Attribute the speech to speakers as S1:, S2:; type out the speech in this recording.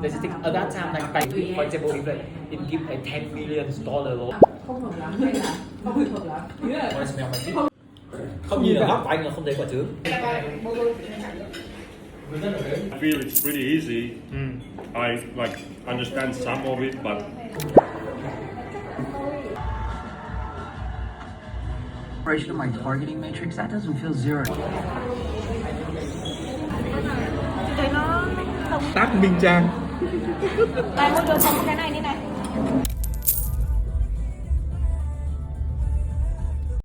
S1: There's a thing at that time like by for example if like it give a $10 million
S2: không hợp lắm hay là không hợp lắm
S1: What smell my không như là góc của anh là không thấy quả trứng
S3: I feel it's pretty easy. I like understand some of it, but
S1: of my targeting matrix that doesn't feel zero.
S2: thấy nó
S1: Tác Minh Trang.
S2: Này, một đứa sống cái này đi này.